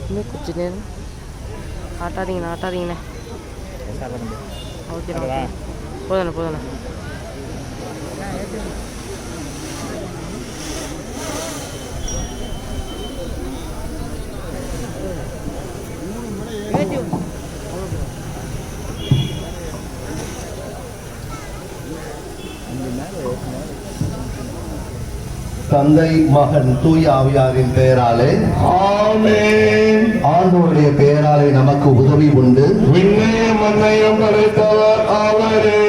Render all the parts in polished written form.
இன்னும் கொஞ்சம் நேரம் ஆட்டாதீங்கண்ணே ஓகேண்ணா போதுண்ணே தந்தை மகன் தூய ஆவியாரின் பெயராலே ஆமென். ஆண்டவருடைய பெயராலே நமக்கு உதவி உண்டு. விண்ணையும் மண்ணையும் படைத்தவர் அவரே.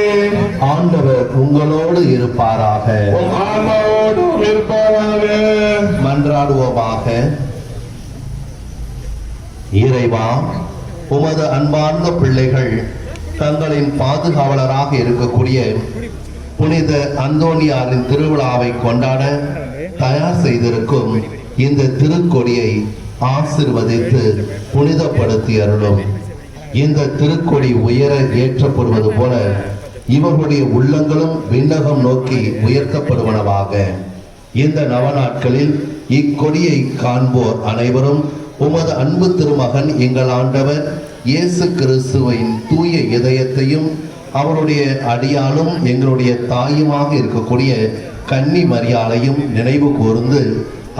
ஆண்டவர் உங்களோடு இருப்பாராக. உம் ஆன்மாவோடும் இருப்பாராக. மன்றாடுவோமாக. இறைவா, உமது அன்பார்ந்த பிள்ளைகள் தங்களின் பாதுகாவலராக இருக்கக்கூடிய புனித அந்தோனியாரின் திருவிழாவை கொண்டாட தயார் செய்திருக்கும் இந்த திருக்கொடியை ஆசீர்வதித்து புனிதப்படுத்தி அருளும். இந்த திருக்கொடி உயர ஏற்றப்படுவது போல இவர்களுடைய உள்ளங்களும் விண்ணகம் நோக்கி உயர்த்தப்படுவனவாக. இந்த நவநாட்களில் இக்கொடியை காண்போர் அனைவரும் உமது அன்பு திருமகன் எங்கள் ஆண்டவர் இயேசு கிறிஸ்துவின் தூய இதயத்தையும் அவருடைய அடியாலும் எங்களுடைய தாயுமாக இருக்கக்கூடிய கன்னி மரியாளையும் நினைவு கூர்ந்து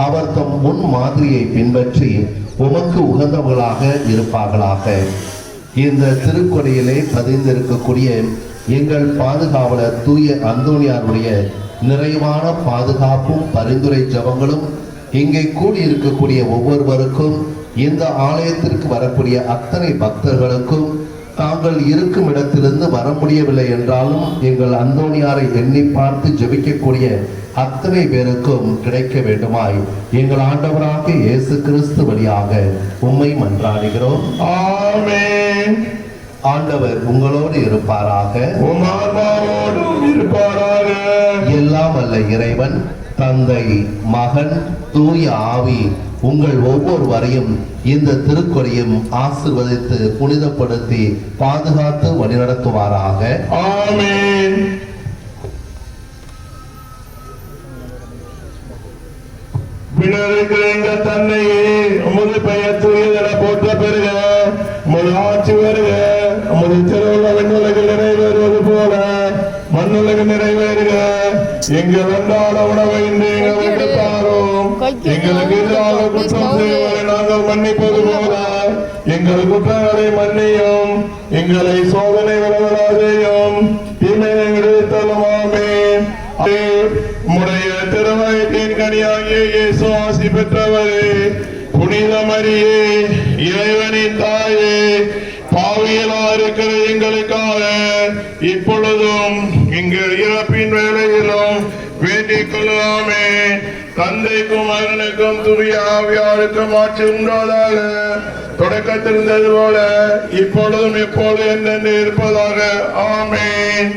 அவர் தம் முன் மாதிரியை பின்பற்றி உமக்கு உகந்தவர்களாக இருப்பார்களாக. இந்த திருக்கொடையிலே பதிந்திருக்கக்கூடிய எங்கள் பாதுகாவலர் தூய அந்தோனியாருடைய நிறைவான பாதுகாப்பும் பரிந்துரை ஜபங்களும் இங்கே கூடியிருக்கக்கூடிய ஒவ்வொருவருக்கும் இந்த ஆலயத்திற்கு வரக்கூடிய அத்தனை பக்தர்களுக்கும் தாங்கள் இருக்கும் இடத்திலிருந்து வர முடியவில்லை என்றாலும் எங்கள் அந்தோனியாரை எண்ணி பார்த்து ஜெபிக்கக்கூடிய அத்தனை பேருக்கும் கிடைக்க வேண்டுமாய் எங்கள் ஆண்டவராக இயேசு கிறிஸ்து வழியாக உம்மை மன்றாடுகிறோம். ஆமென். ஆண்டவர் உங்களோடு இருப்பாராக. உம் ஆன்மாவோடும் இருப்பாராக. எல்லாம் வல்ல இறைவன் தந்தை மகன் தூய ஆவி உங்கள் ஒவ்வொருவரையும் இந்த திருக்கொடையும் ஆசீர்வதித்து புனிதப்படுத்தி பாதுகாத்து வழிநடத்துவாராக. ஆமென். விண்ணகத்தில் எங்கள் தன்னையே உமது பெயர் தூயதென போற்ற பெறுக. உமது ஆட்சி வருக. உமது திருவுள்ள விண்ணுலகில் நிறைவேறுவது போல மண்ணுலகில் நிறைவேறுக. எங்கள் அன்றாட உணவை இன்று எங்களுக்கு தாரும். எங்களுக்கு எதிராக குற்றம் செய்வதை நாங்கள் மன்னிப்பது போல எங்கள் குற்றங்களை மன்னியும். எங்களை சோதனை விளவலாதையும் தீமையை விடுவித்தலும். ஆமென். உம்முடைய திருவயிற்றின் கனியாகிய இயேசு ஆசி பெற்றவரே, புனித மரியே, இறைவனின் தாயே, பாவியலா இருக்கிற எங்களுக்காக இப்பொழுதும் எங்கள் இறப்பின் வேளையிலும் வேண்டிக் கொள்ளலாமே. தந்தைக்கும் மகனுக்கும் தூய ஆவியாருக்கும் ஆட்சி உண்டாதாக. தொடக்கத்தில் இருந்தது போல இப்பொழுதும் எப்போது என்றென்று இருப்பதாக. ஆமென்.